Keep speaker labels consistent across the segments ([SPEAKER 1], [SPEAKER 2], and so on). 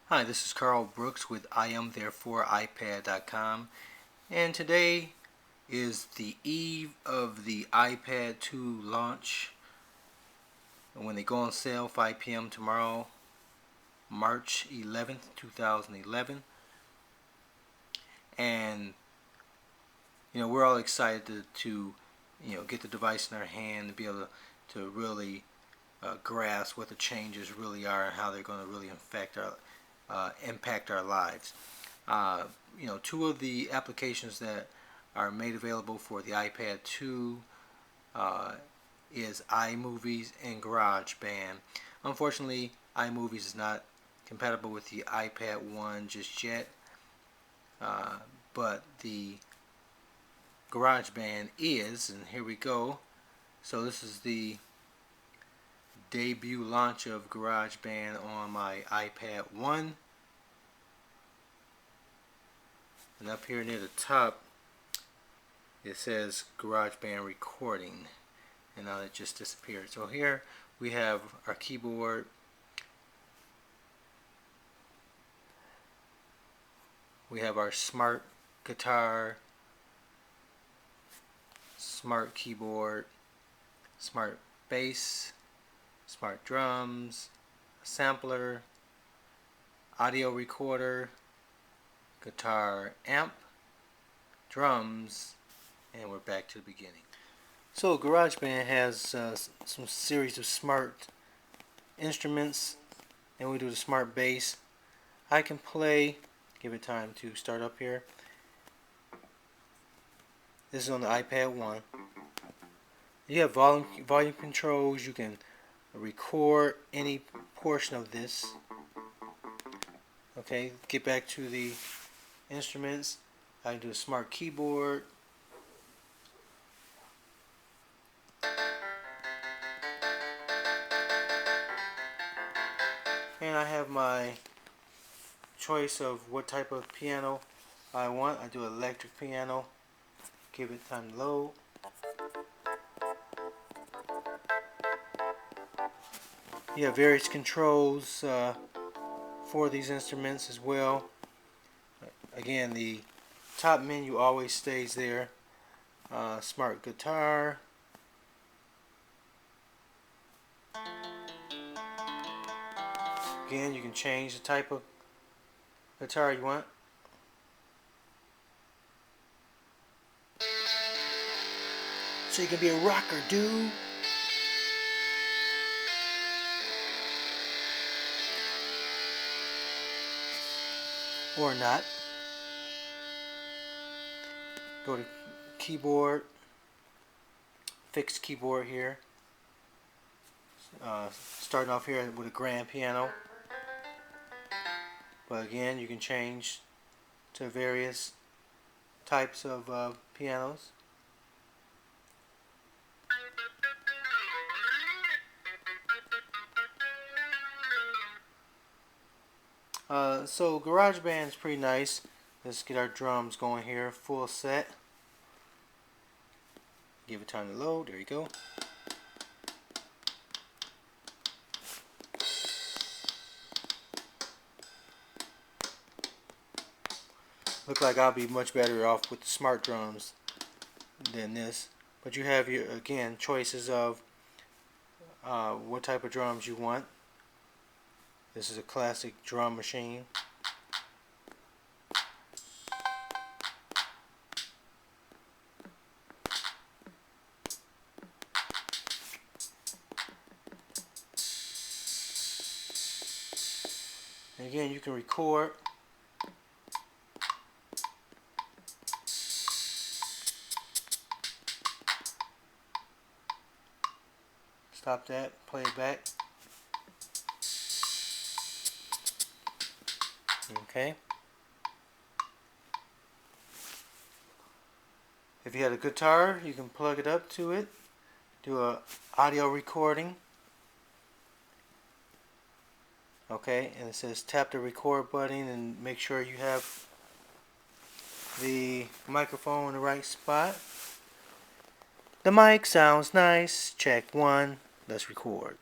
[SPEAKER 1] Hi, this is Carl Brooks with iPad.com, and today is the eve of the iPad 2 launch. And when they go on sale, 5 p.m. tomorrow, March 11th, 2011. And we're all excited to get the device in our hand and be able to really grasp what the changes really are and how they're going to really impact our lives. Two of the applications that are made available for the iPad 2 is iMovies and GarageBand. Unfortunately, iMovies is not compatible with the iPad 1 just yet, but the GarageBand is, and here we go. So this is the debut launch of GarageBand on my iPad 1. And up here near the top it says GarageBand recording, and now it just disappeared. So here we have our keyboard, we have our smart guitar, smart keyboard, smart bass, smart drums, sampler, audio recorder, guitar amp, drums, and we're back to the beginning. So GarageBand has some series of smart instruments, and we do the smart bass. I can play, give it time to start up here. This is on the iPad 1. You have volume controls. You can record any portion of this. Okay, get back to the instruments. I can do a smart keyboard. And I have my choice of what type of piano I want. I do electric piano. Give it time to load. You have various controls for these instruments as well. Again, the top menu always stays there. Smart guitar. Again, you can change the type of guitar you want. So you can be a rocker, dude. Or not. Go to keyboard. Fixed keyboard here. Starting off here with a grand piano. But again, you can change to various types of pianos. So GarageBand is pretty nice. Let's get our drums going here, full set. Give it time to load. There you go. Look like I'll be much better off with the smart drums than this. But you have your, again, choices of what type of drums you want. This is a classic drum machine. And again, you can record. Stop that, play it back. Okay. If you had a guitar, you can plug it up to it, do a audio recording. Okay, and it says tap the record button and make sure you have the microphone in the right spot. The mic sounds nice. Check 1. Let's record.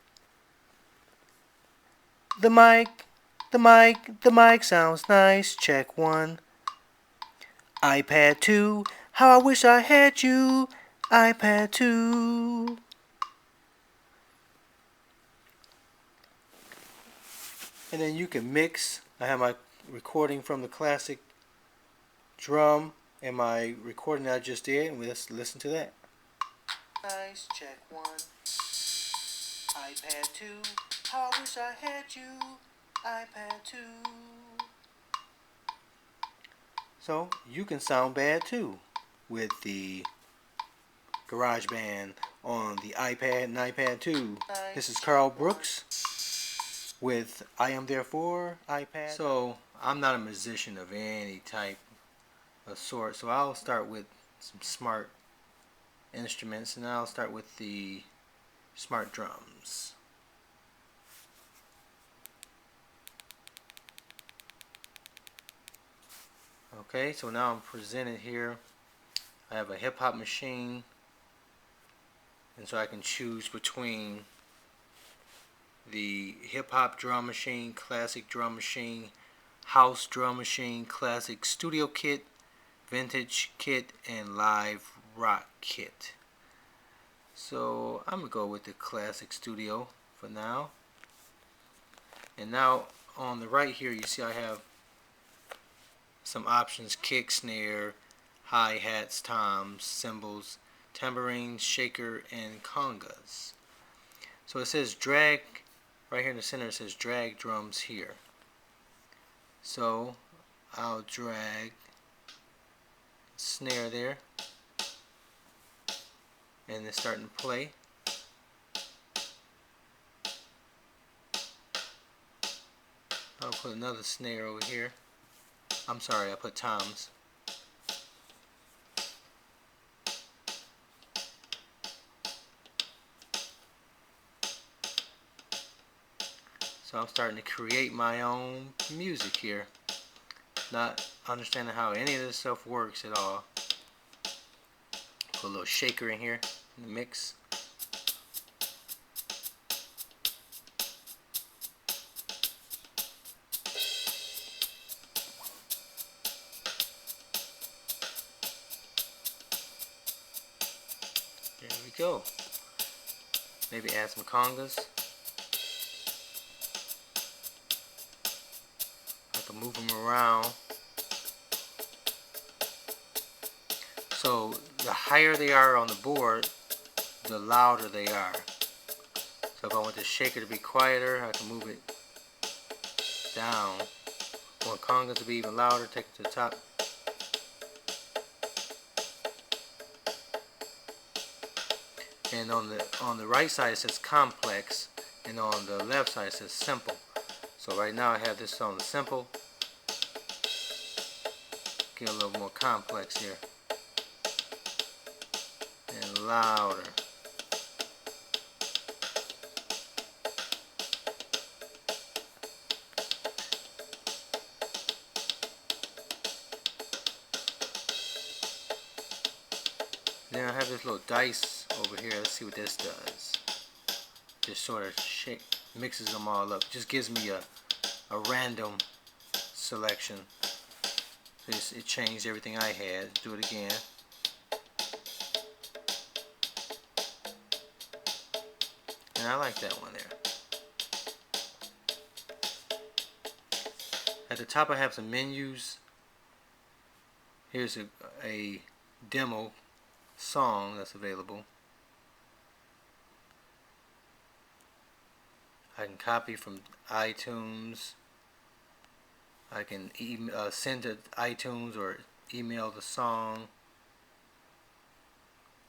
[SPEAKER 1] The mic The mic sounds nice. Check one. iPad 2. How I wish I had you. iPad 2. And then you can mix. I have my recording from the classic drum and my recording that I just did, and let's listen to that. Nice, check one. iPad 2. How I wish I had you. iPad 2. So you can sound bad too with the GarageBand on the iPad and iPad 2. This is Carl Brooks with I Am Therefore iPad. So I'm not a musician of any type of sort, so I'll start with some smart instruments, and I'll start with the smart drums. Okay, so now I'm presented here. I have a hip hop machine, and so I can choose between the hip hop drum machine, classic drum machine, house drum machine, classic studio kit, vintage kit, and live rock kit. So I'm gonna go with the classic studio for now. And now on the right here, you see I have some options: kick, snare, hi-hats, toms, cymbals, tambourines, shaker, and congas. So it says drag, right here in the center it says drag drums here. So I'll drag snare there, and it's starting to play. I'll put another snare over here. I'm sorry, I put toms. So I'm starting to create my own music here, not understanding how any of this stuff works at all. Put a little shaker in here in the mix. There we go. Maybe add some congas. I can move them around. So the higher they are on the board, the louder they are. So if I want the shaker to be quieter, I can move it down. I want congas to be even louder, take it to the top. And on the right side it says complex, and on the left side it says simple. So right now I have this on the simple. Get a little more complex here. And louder. Then I have this little dice over here. Let's see what this does. Just sort of mixes them all up. Just gives me a random selection. It changed everything I had. Do it again. And I like that one there. At the top I have some menus. Here's a demo song that's available. I can copy from iTunes. I can send to iTunes or email the song.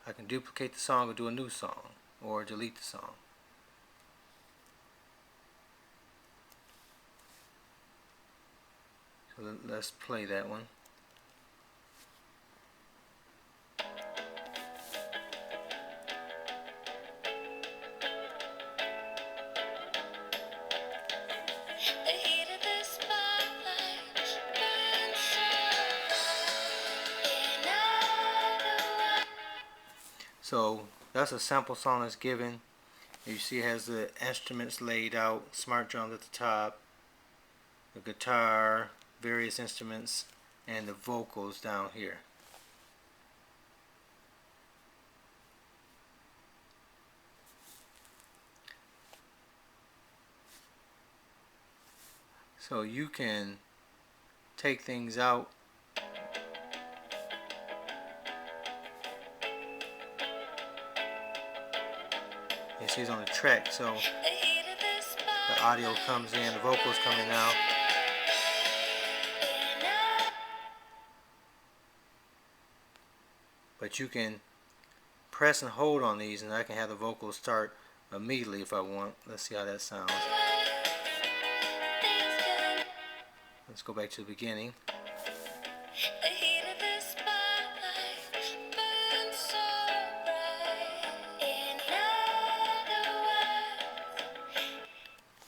[SPEAKER 1] I can duplicate the song or do a new song or delete the song. So let's play that one. So that's a sample song that's given. You see it has the instruments laid out, smart drums at the top. the guitar, various instruments, and the vocals down here. So you can take things out you see it's on the track, so the audio comes in, the vocals coming out. But you can press and hold on these and I can have the vocals start immediately if I want. Let's see how that sounds. Let's go back to the beginning.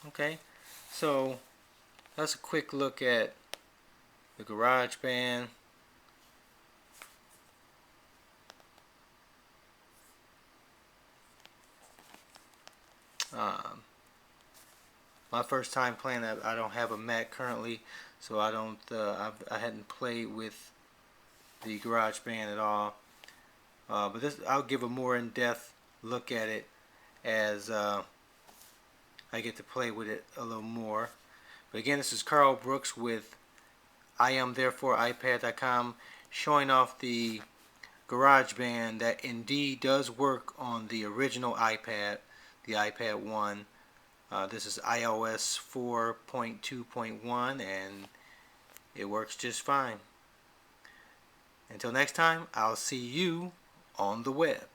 [SPEAKER 1] Okay, so that's a quick look at the GarageBand. My first time playing that. I don't have a Mac currently, so I don't. I hadn't played with the GarageBand at all. But this, I'll give a more in-depth look at it as I get to play with it a little more. But again, this is Carl Brooks with IamThereforeIPad.com, showing off the GarageBand that indeed does work on the original iPad, the iPad 1. This is iOS 4.2.1 and it works just fine. Until next time, I'll see you on the web.